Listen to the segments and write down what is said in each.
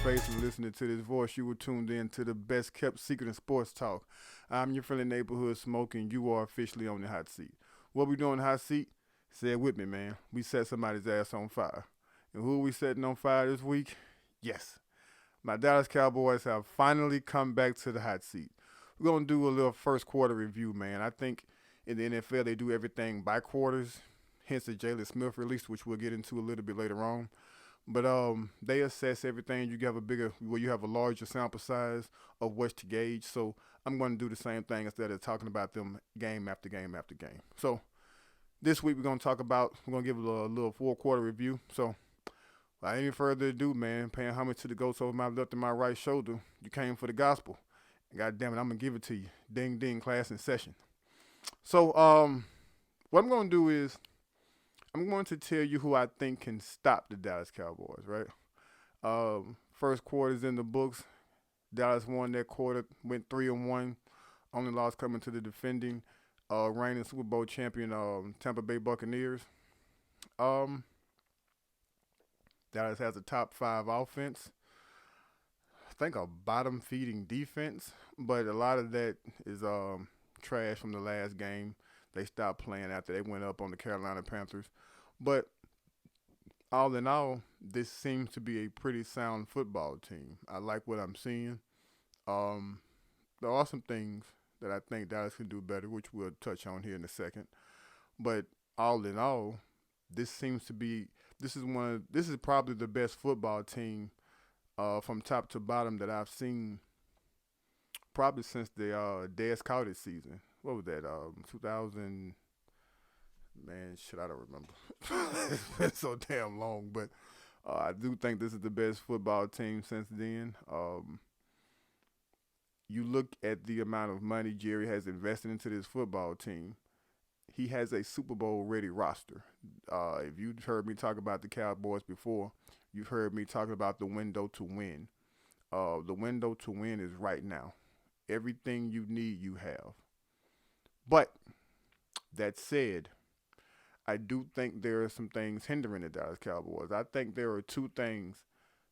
face and listening to this voice, you were tuned in to the best kept secret in sports talk. I'm your friendly neighborhood smoking. You are officially on the hot seat. What we doing in the hot seat? Say it with me, man. We set somebody's ass on fire. And who are we setting on fire this week? Yes, my Dallas Cowboys have finally come back to the hot seat. We're going to do a little first quarter review, man. I think in the NFL they do everything by quarters, hence the Jaylon Smith release, which we'll get into a little bit later on. But they assess everything. You have a larger sample size of what's to gauge. So I'm going to do the same thing instead of talking about them game after game after game. So this week we're going to give a little full quarter review. So without any further ado, man, paying homage to the ghost over my left and my right shoulder. You came for the gospel. God damn it, I'm going to give it to you. Ding, ding, class in session. So what I'm going to do is I'm going to tell you who I think can stop the Dallas Cowboys, right? First quarter's in the books. Dallas won that quarter, went 3-1. Only loss coming to the defending reigning Super Bowl champion Tampa Bay Buccaneers. Dallas has a top 5 offense. I think a bottom feeding defense, but a lot of that is trash from the last game. They stopped playing after they went up on the Carolina Panthers. But all in all, this seems to be a pretty sound football team. I like what I'm seeing. There are some things that I think Dallas can do better, which we'll touch on here in a second. But all in all, this is probably the best football team from top to bottom that I've seen probably since the Dallas Cowboys season. What was that? 2000. Man, shit, I don't remember. It's been so damn long, but I do think this is the best football team since then. You look at the amount of money Jerry has invested into this football team. He has a Super Bowl ready roster. If you've heard me talk about the Cowboys before, you've heard me talking about the window to win. The window to win is right now. Everything you need, you have. But that said, I do think there are some things hindering the Dallas Cowboys. I think there are 2 things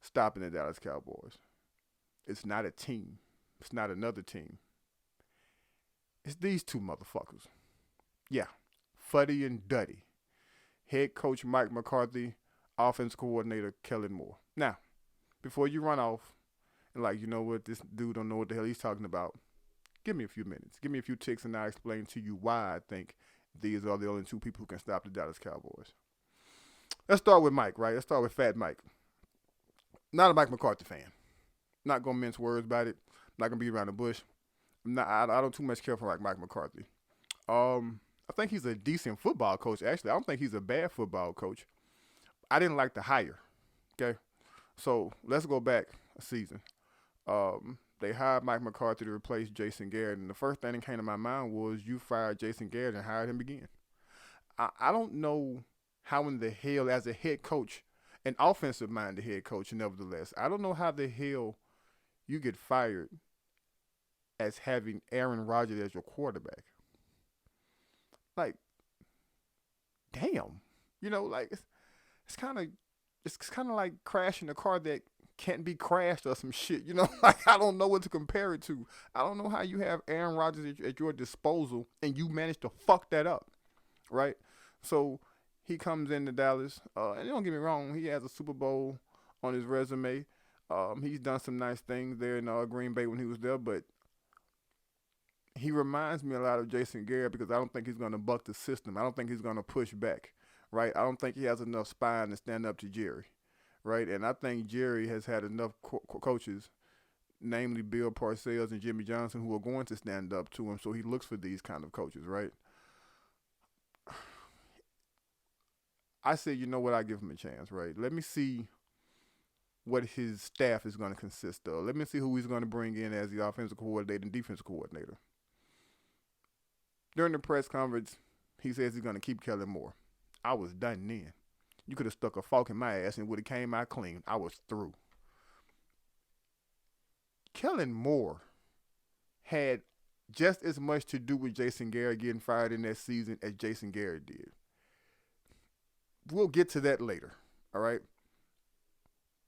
stopping the Dallas Cowboys. It's not a team. It's not another team. It's these 2 motherfuckers. Yeah, Fuddy and Duddy. Head coach Mike McCarthy, offense coordinator Kellen Moore. Now, before you run off and you know what, this dude don't know what the hell he's talking about, give me a few minutes. Give me a few ticks and I'll explain to you why I think these are the only 2 people who can stop the Dallas Cowboys. Let's start with Mike, right? Let's start with Fat Mike. Not a Mike McCarthy fan. Not going to mince words about it. Not going to beat around the bush. I don't too much care for Mike McCarthy. I think he's a decent football coach. Actually, I don't think he's a bad football coach. I didn't like the hire. Okay? So let's go back a season. They hired Mike McCarthy to replace Jason Garrett, and the first thing that came to my mind was you fired Jason Garrett and hired him again. I don't know how in the hell, as a head coach, an offensive-minded head coach, nevertheless, I don't know how the hell you get fired as having Aaron Rodgers as your quarterback. Damn. You know, it's kind of like crashing a car that can't be crashed or some shit, you know? I don't know what to compare it to. I don't know how you have Aaron Rodgers at your disposal and you manage to fuck that up, right? So he comes into Dallas, and don't get me wrong, he has a Super Bowl on his resume. He's done some nice things there in Green Bay when he was there, but he reminds me a lot of Jason Garrett because I don't think he's going to buck the system. I don't think he's going to push back, right? I don't think he has enough spine to stand up to Jerry. Right, and I think Jerry has had enough coaches, namely Bill Parcells and Jimmy Johnson, who are going to stand up to him. So he looks for these kind of coaches, right? I said, you know what? I give him a chance, right? Let me see what his staff is going to consist of. Let me see who he's going to bring in as the offensive coordinator and defensive coordinator. During the press conference, he says he's going to keep Kellen Moore. I was done then. You could have stuck a fork in my ass and would have came out clean. I was through. Kellen Moore had just as much to do with Jason Garrett getting fired in that season as Jason Garrett did. We'll get to that later, all right?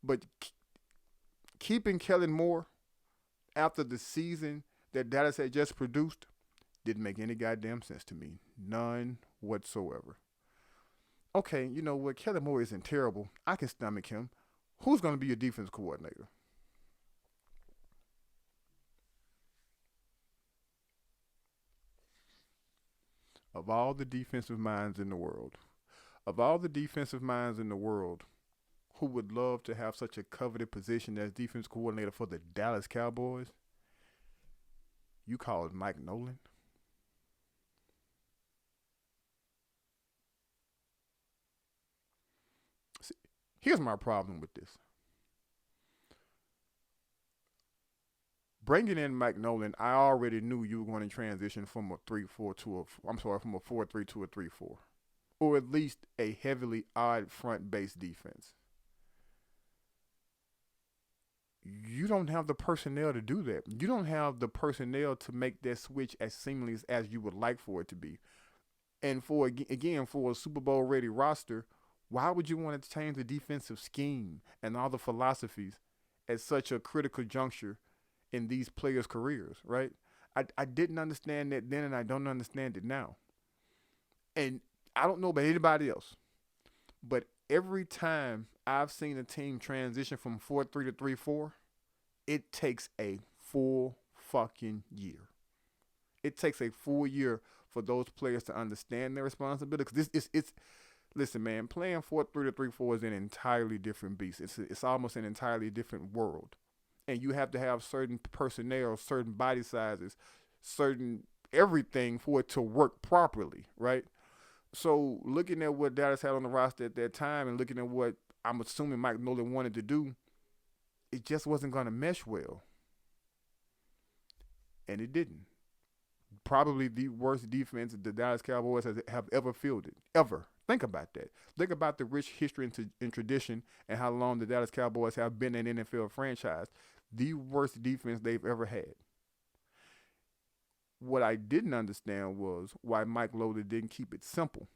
But keeping Kellen Moore after the season that Dallas had just produced didn't make any goddamn sense to me. None whatsoever. Okay, you know what? Kellen Moore isn't terrible. I can stomach him. Who's going to be your defense coordinator? Of all the defensive minds in the world, of all the defensive minds in the world, who would love to have such a coveted position as defense coordinator for the Dallas Cowboys? You call it Mike Nolan? See, here's my problem with this. Bringing in Mike Nolan, I already knew you were going to transition from a 3-4 to from a 4-3 to a 3-4, or at least a heavily odd front-based defense. You don't have the personnel to do that. You don't have the personnel to make that switch as seamless as you would like for it to be. And for again, for a Super Bowl ready roster, why would you want to change the defensive scheme and all the philosophies at such a critical juncture in these players' careers, right? I didn't understand that then, and I don't understand it now. And I don't know about anybody else, but every time I've seen a team transition from 4-3 to 3-4, it takes a full fucking year. It takes a full year for those players to understand their responsibility. Because it's listen, man, playing 4-3 to 3-4 is an entirely different beast. It's almost an entirely different world. And you have to have certain personnel, certain body sizes, certain everything for it to work properly, right? So looking at what Dallas had on the roster at that time and looking at what I'm assuming Mike Nolan wanted to do, it just wasn't going to mesh well. And it didn't. Probably the worst defense the Dallas Cowboys have ever fielded. Ever. Think about that. Think about the rich history and tradition and how long the Dallas Cowboys have been an NFL franchise. The worst defense they've ever had. What I didn't understand was why Mike Nolan didn't keep it simple.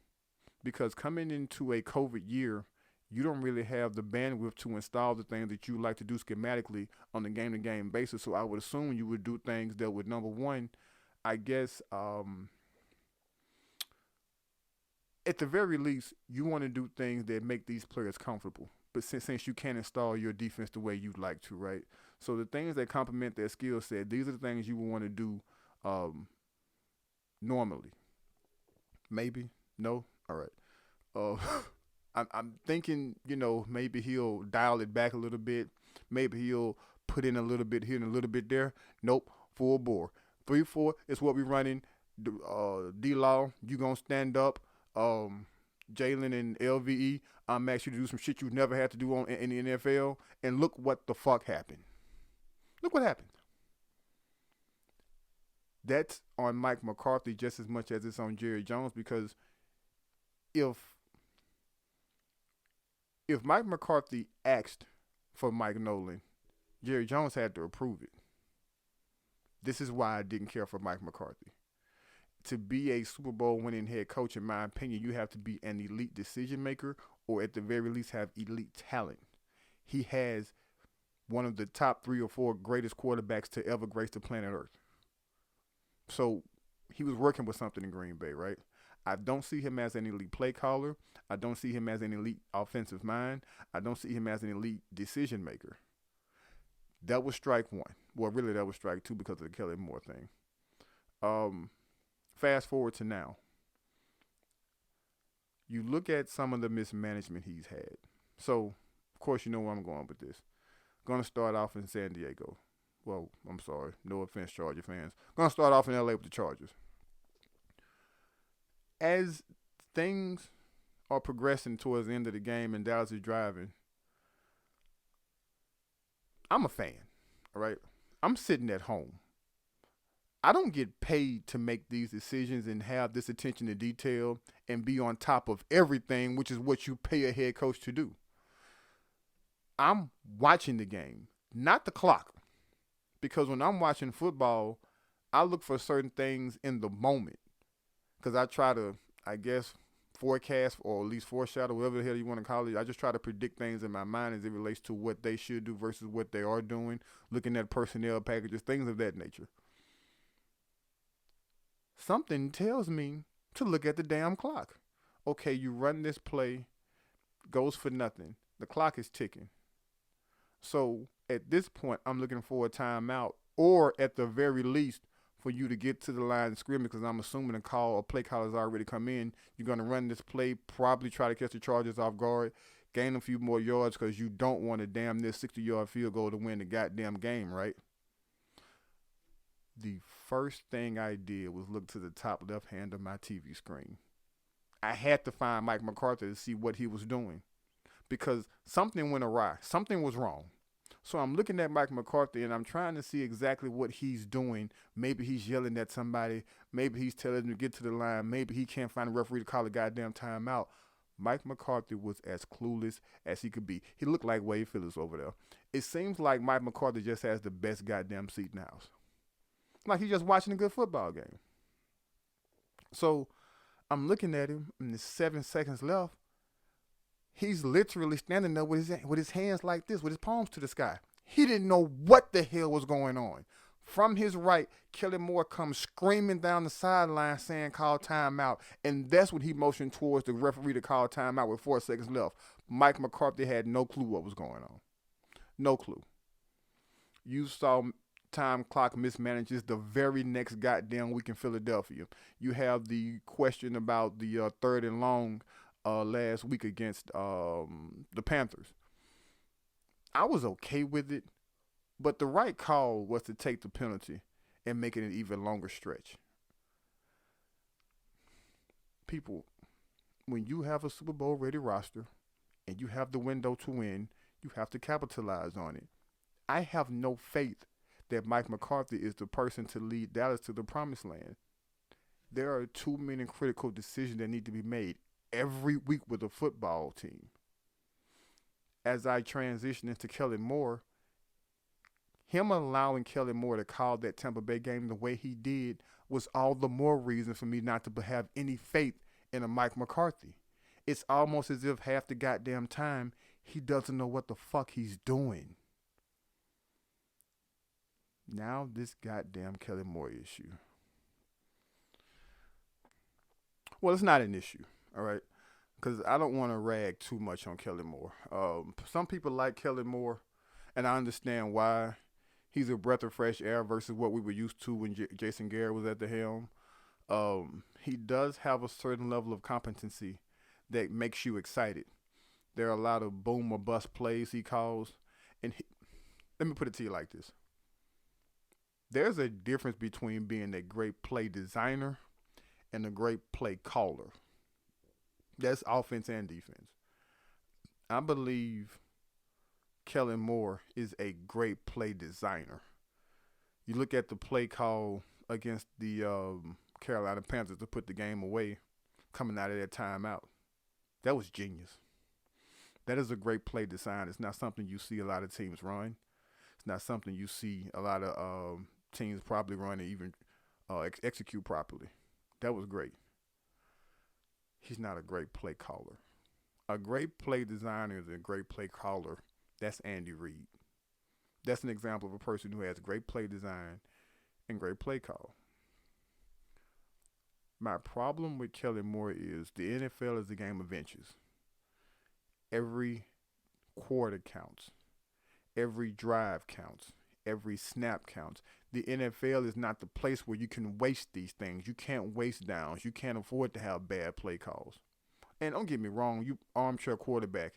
Because coming into a COVID year, you don't really have the bandwidth to install the things that you like to do schematically on a game-to-game basis. So I would assume you would do things that would, number one, I guess, at the very least, you want to do things that make these players comfortable. But since you can't install your defense the way you'd like to, right? So the things that complement their skill set, these are the things you would want to do normally. Maybe? No? All right. Uh, I'm thinking, maybe he'll dial it back a little bit. Maybe he'll put in a little bit here and a little bit there. Nope, full bore. 3-4 is what we're running. D-Law, you going to stand up. Jaylon and LVE, I'm asking you to do some shit you never had to do in the NFL. And look what the fuck happened. Look what happened. That's on Mike McCarthy just as much as it's on Jerry Jones, because if Mike McCarthy asked for Mike Nolan, Jerry Jones had to approve it. This is why I didn't care for Mike McCarthy. To be a Super Bowl winning head coach, in my opinion, you have to be an elite decision maker, or at the very least have elite talent. He has one of the top 3 or 4 greatest quarterbacks to ever grace the planet Earth. So he was working with something in Green Bay, right? I don't see him as an elite play caller. I don't see him as an elite offensive mind. I don't see him as an elite decision maker. That was strike one. Well, really, that was strike two because of the Kellen Moore thing. Fast forward to now. You look at some of the mismanagement he's had. So, of course, you know where I'm going with this. Going to start off in San Diego. Well, I'm sorry. No offense, Charger fans. Going to start off in L.A. with the Chargers. As things are progressing towards the end of the game and Dallas is driving, I'm a fan, all right? I'm sitting at home. I don't get paid to make these decisions and have this attention to detail and be on top of everything, which is what you pay a head coach to do. I'm watching the game, not the clock. Because when I'm watching football, I look for certain things in the moment. Because I try to, I guess, forecast or at least foreshadow, whatever the hell you want to call it. I just try to predict things in my mind as it relates to what they should do versus what they are doing, looking at personnel packages, things of that nature. Something tells me to look at the damn clock. Okay, you run this play, goes for nothing. The clock is ticking. So at this point, I'm looking for a timeout, or at the very least, for you to get to the line of scrimmage, because I'm assuming a play call has already come in. You're going to run this play, probably try to catch the Chargers off guard, gain a few more yards because you don't want a damn near 60-yard field goal to win the goddamn game, right? The first thing I did was look to the top left hand of my TV screen. I had to find Mike McCarthy to see what he was doing because something went awry. Something was wrong. So I'm looking at Mike McCarthy, and I'm trying to see exactly what he's doing. Maybe he's yelling at somebody. Maybe he's telling them to get to the line. Maybe he can't find a referee to call a goddamn timeout. Mike McCarthy was as clueless as he could be. He looked like Wade Phillips over there. It seems like Mike McCarthy just has the best goddamn seat in the house. Like he's just watching a good football game. So I'm looking at him, and there's 7 seconds left. He's literally standing there with his hands like this, with his palms to the sky. He didn't know what the hell was going on. From his right, Kelly Moore comes screaming down the sideline saying call timeout. And that's when he motioned towards the referee to call timeout with 4 seconds left. Mike McCarthy had no clue what was going on. No clue. You saw time clock mismanages the very next goddamn week in Philadelphia. You have the question about the third and long last week against the Panthers. I was okay with it, but the right call was to take the penalty and make it an even longer stretch. People, when you have a Super Bowl ready roster and you have the window to win, you have to capitalize on it. I have no faith that Mike McCarthy is the person to lead Dallas to the promised land. There are too many critical decisions that need to be made every week with a football team. As I transition into Kelly Moore, him allowing Kelly Moore to call that Tampa Bay game the way he did was all the more reason for me not to have any faith in a Mike McCarthy. It's almost as if half the goddamn time he doesn't know what the fuck he's doing. Now this goddamn Kelly Moore issue. Well, it's not an issue, all right? Because I don't want to rag too much on Kelly Moore. Some people like Kelly Moore, and I understand why. He's a breath of fresh air versus what we were used to when Jason Garrett was at the helm. He does have a certain level of competency that makes you excited. There are a lot of boom or bust plays he calls. And let me put it to you like this. There's a difference between being a great play designer and a great play caller. That's offense and defense. I believe Kelly Moore is a great play designer. You look at the play call against the Carolina Panthers to put the game away coming out of that timeout. That was genius. That is a great play design. It's not something you see a lot of teams run. It's not something you see a lot of teams probably run and even execute properly. That was great. He's not a great play caller. A great play designer is a great play caller. That's Andy Reid. That's an example of a person who has great play design and great play call. My problem with Kelly Moore is the NFL is a game of inches. Every quarter counts. Every drive counts. Every snap counts. The NFL is not the place where you can waste these things. You can't waste downs. You can't afford to have bad play calls. And don't get me wrong, you armchair quarterback,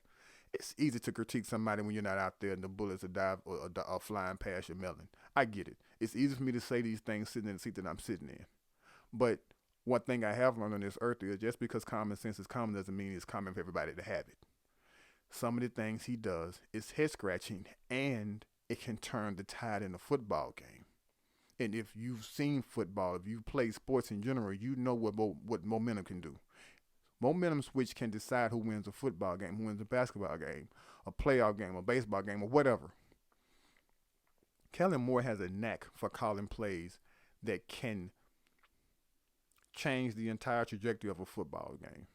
it's easy to critique somebody when you're not out there and the bullets are flying past your melon. I get it. It's easy for me to say these things sitting in the seat that I'm sitting in. But one thing I have learned on this earth is just because common sense is common doesn't mean it's common for everybody to have it. Some of the things he does is head-scratching, and it can turn the tide in a football game. And if you've seen football, if you've played sports in general, you know what momentum can do. Momentum switch can decide who wins a football game, who wins a basketball game, a playoff game, a baseball game, or whatever. Kelly Moore has a knack for calling plays that can change the entire trajectory of a football game.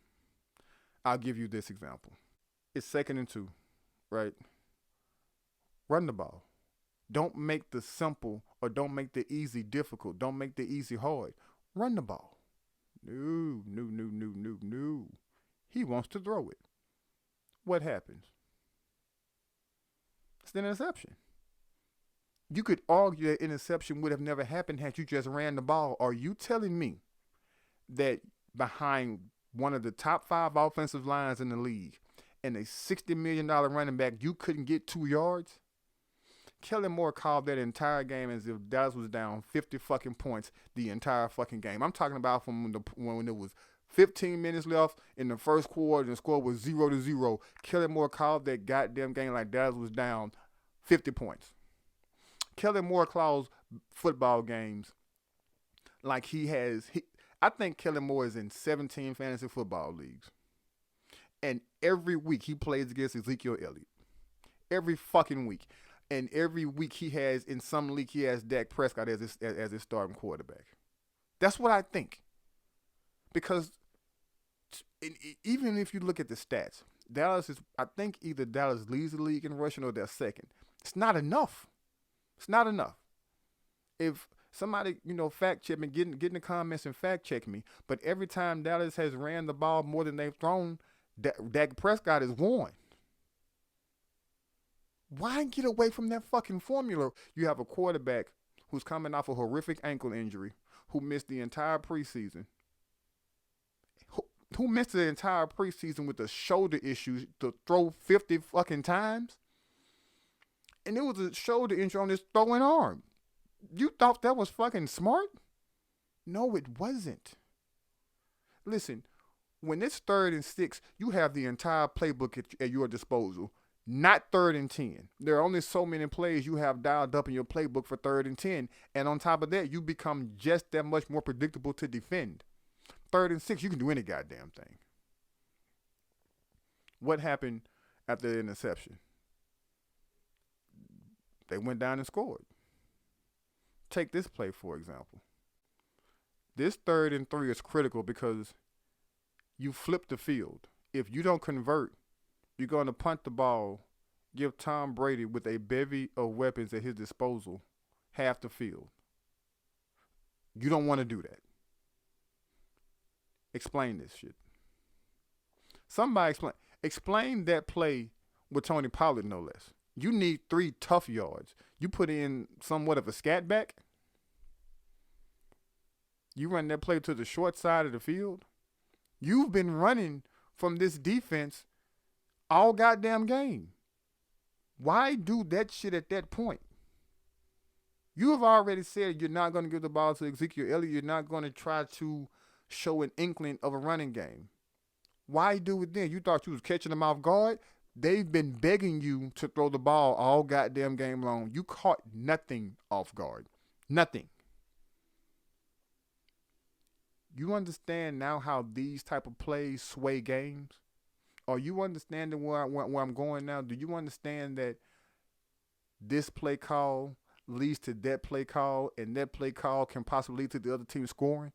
I'll give you this example. It's 2nd and 2, right? Run the ball. Don't make the simple or don't make the easy difficult. Don't make the easy hard. Run the ball. No, no, no, no, no, no. He wants to throw it. What happens? It's an interception. You could argue that interception would have never happened had you just ran the ball. Are you telling me that behind one of the top 5 offensive lines in the league and a $60 million running back, you couldn't get 2 yards? Kellen Moore called that entire game as if Dallas was down 50 fucking points the entire fucking game. I'm talking about from when it was 15 minutes left in the first quarter and the score was 0-0. Kellen Moore called that goddamn game like Dallas was down 50 points. Kellen Moore calls football games like I think Kellen Moore is in 17 fantasy football leagues. And every week he plays against Ezekiel Elliott. Every fucking week. And every week in some league, he has Dak Prescott as his starting quarterback. That's what I think. Because even if you look at the stats, I think either Dallas leads the league in rushing or they're second. It's not enough. It's not enough. If somebody, fact check me, get in the comments and fact check me. But every time Dallas has ran the ball more than they've thrown, Dak Prescott has won. Why get away from that fucking formula? You have a quarterback who's coming off a horrific ankle injury, who missed the entire preseason, who missed the entire preseason with the shoulder issues to throw 50 fucking times. And it was a shoulder injury on his throwing arm. You thought that was fucking smart? No, it wasn't. Listen, when it's 3rd and 6, you have the entire playbook at your disposal. Not 3rd and 10. There are only so many plays you have dialed up in your playbook for 3rd and 10. And on top of that, you become just that much more predictable to defend. 3rd and 6, you can do any goddamn thing. What happened after the interception? They went down and scored. Take this play, for example. This 3rd and 3 is critical because you flip the field. If you don't convert, you're going to punt the ball, give Tom Brady, with a bevy of weapons at his disposal, half the field. You don't want to do that. Explain this shit. Somebody explain that play with Tony Pollard, no less. You need 3 tough yards. You put in somewhat of a scat back. You run that play to the short side of the field. You've been running from this defense all goddamn game. Why do that shit at that point? You have already said you're not going to give the ball to Ezekiel Elliott. You're not going to try to show an inkling of a running game. Why do it then? You thought you was catching them off guard? They've been begging you to throw the ball all goddamn game long. You caught nothing off guard. Nothing. You understand now how these type of plays sway games? Are you understanding where I'm going now? Do you understand that this play call leads to that play call, and that play call can possibly lead to the other team scoring?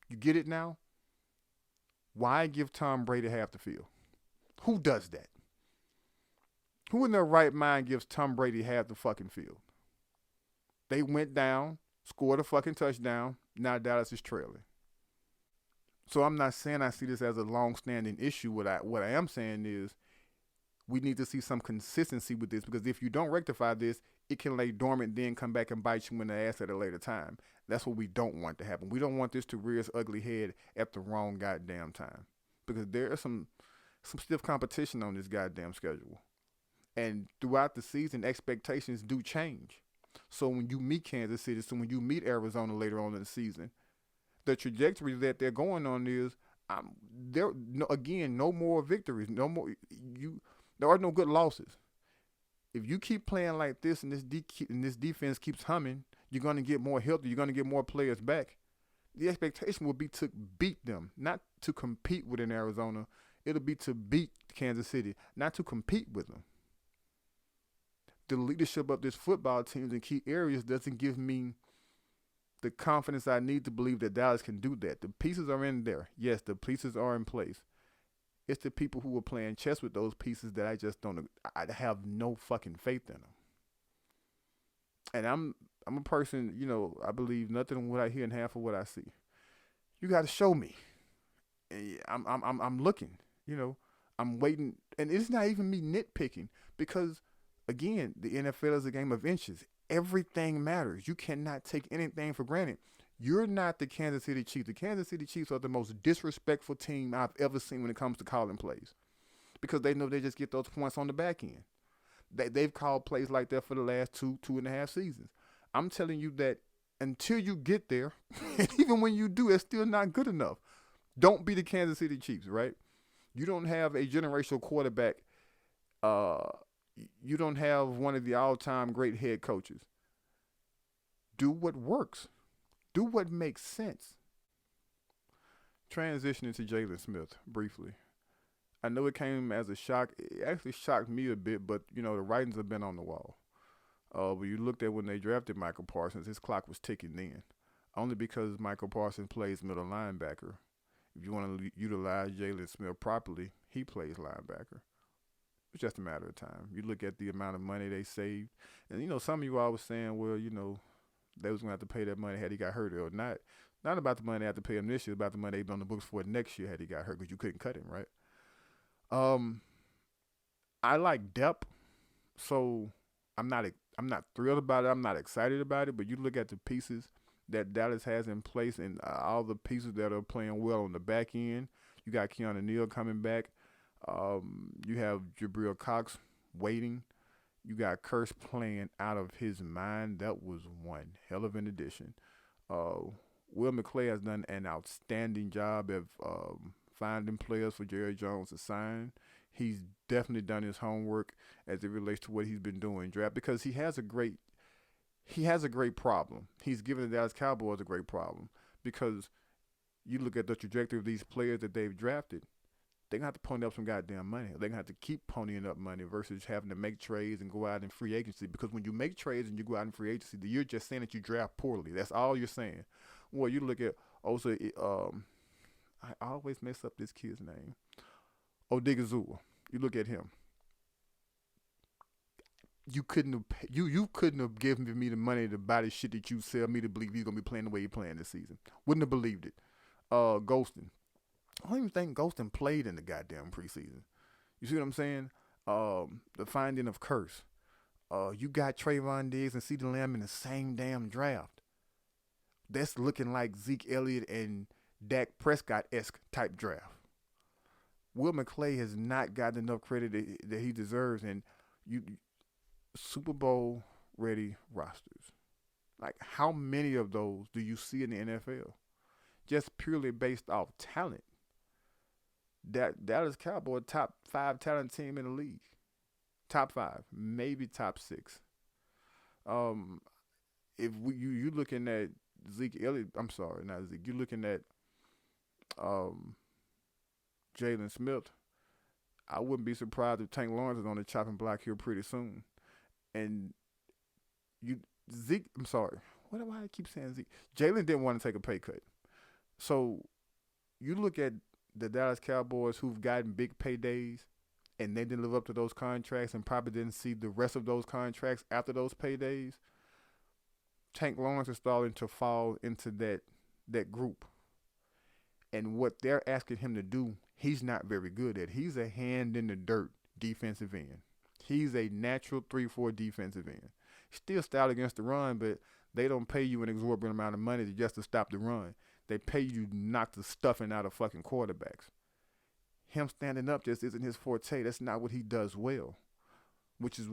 You get it now? Why give Tom Brady half the field? Who does that? Who in their right mind gives Tom Brady half the fucking field? They went down, scored a fucking touchdown. Now Dallas is trailing. So I'm not saying I see this as a long-standing issue. What I am saying is we need to see some consistency with this, because if you don't rectify this, it can lay dormant, then come back and bite you in the ass at a later time. That's what we don't want to happen. We don't want this to rear its ugly head at the wrong goddamn time, because there is some stiff competition on this goddamn schedule. And throughout the season, expectations do change. So when you meet Kansas City, so when you meet Arizona later on in the season, the trajectory that they're going on is, no more victories, no more. There are no good losses. If you keep playing like this and this defense keeps humming, you're going to get more healthy. You're going to get more players back. The expectation will be to beat them, not to compete with in Arizona. It'll be to beat Kansas City, not to compete with them. The leadership of this football team in key areas doesn't give me the confidence I need to believe that Dallas can do that. The pieces are in there. Yes, the pieces are in place. It's the people who are playing chess with those pieces that I just don't. I have no fucking faith in them. And I'm a person, I believe nothing in what I hear and half of what I see. You got to show me. I'm looking. You know, I'm waiting, and it's not even me nitpicking because, again, the NFL is a game of inches. Everything matters. You cannot take anything for granted. You're not the Kansas City Chiefs. The Kansas City Chiefs are the most disrespectful team I've ever seen when it comes to calling plays because they know they just get those points on the back end. They've called plays like that for the last 2.5 seasons. I'm telling you that until you get there, and even when you do, it's still not good enough. Don't be the Kansas City Chiefs, right? You don't have a generational quarterback. Uh, you don't have one of the all-time great head coaches. Do what works. Do what makes sense. Transitioning to Jaylon Smith briefly. I know it came as a shock. It actually shocked me a bit, but the writings have been on the wall. But you looked at when they drafted Michael Parsons, his clock was ticking then. Only because Michael Parsons plays middle linebacker. If you want to utilize Jaylon Smith properly, he plays linebacker. It's just a matter of time. You look at the amount of money they saved. And, some of you all was saying, well, they was going to have to pay that money had he got hurt or not. Not about the money they have to pay him this year, about the money they've been on the books for next year had he got hurt because you couldn't cut him, right? I like depth, so I'm not thrilled about it. I'm not excited about it. But you look at the pieces that Dallas has in place and all the pieces that are playing well on the back end. You got Keanu Neal coming back. You have Jabril Cox waiting. You got Curse playing out of his mind. That was one hell of an addition. Will McClay has done an outstanding job of finding players for Jerry Jones to sign. He's definitely done his homework as it relates to what he's been doing in draft because he has a great problem. He's given the Dallas Cowboys a great problem because you look at the trajectory of these players that they've drafted. They're going to have to pony up some goddamn money. They're going to have to keep ponying up money versus having to make trades and go out in free agency. Because when you make trades and you go out in free agency, you're just saying that you draft poorly. That's all you're saying. Well, you look at also, I always mess up this kid's name. Odigizua. You look at him. You couldn't have given me the money to buy the shit that you sell me to believe he's gonna be playing the way he's playing this season. Wouldn't have believed it. Ghostin. I don't even think Ghostin played in the goddamn preseason. You see what I'm saying? The finding of Curse. You got Trayvon Diggs and CeeDee Lamb in the same damn draft. That's looking like Zeke Elliott and Dak Prescott-esque type draft. Will McClay has not gotten enough credit that he deserves, and Super Bowl ready rosters. Like, how many of those do you see in the NFL? Just purely based off talent. That Dallas Cowboys top 5 talent team in the league. Top 5, maybe top 6. If you looking at Zeke Elliott, I'm sorry, not Zeke. You're looking at Jaylon Smith. I wouldn't be surprised if Tank Lawrence is on the chopping block here pretty soon. And Zeke, I'm sorry. Why do I keep saying Zeke? Jaylon didn't want to take a pay cut. So you look at the Dallas Cowboys who've gotten big paydays and they didn't live up to those contracts and probably didn't see the rest of those contracts after those paydays. Tank Lawrence is starting to fall into that group. And what they're asking him to do, he's not very good at. He's a hand in the dirt defensive end. He's a natural 3-4 defensive end. Still stout against the run, but they don't pay you an exorbitant amount of money just to stop the run. They pay you to knock the stuffing out of fucking quarterbacks. Him standing up just isn't his forte. That's not what he does well, which is,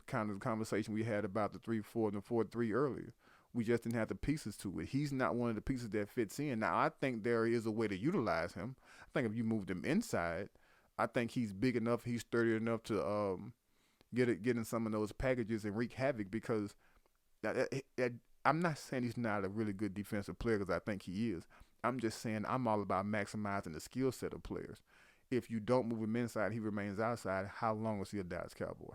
kind of the conversation we had about the 3-4 and the 4-3 earlier. We just didn't have the pieces to it. He's not one of the pieces that fits in. Now, I think there is a way to utilize him. I think if you moved him inside, I think he's big enough, he's sturdy enough to get in some of those packages and wreak havoc because I'm not saying he's not a really good defensive player because I think he is. I'm just saying I'm all about maximizing the skill set of players. If you don't move him inside, he remains outside. How long is he a Dallas Cowboy?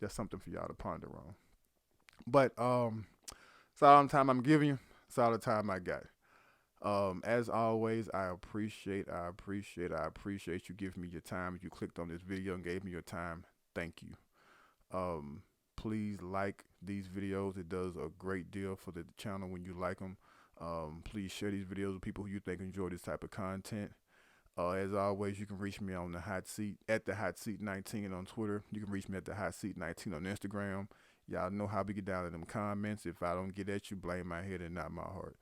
Just something for y'all to ponder on. But it's all the time I'm giving you. It's all the time I got. As always, I appreciate you giving me your time. You clicked on this video and gave me your time. Thank you. Um, Please like these videos. It does a great deal for the channel when you like them. Please share these videos with people who you think enjoy this type of content. As always, you can reach me on the hot seat at the hot seat 19 on Twitter. You can reach me at the hot seat 19 on Instagram. Y'all know how we get down in them comments. If I don't get at you, blame my head and not my heart.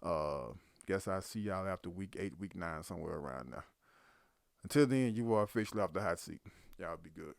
Uh, Guess I'll see y'all after week 8, week 9, somewhere around now. Until then, you are officially off the hot seat. Y'all be good.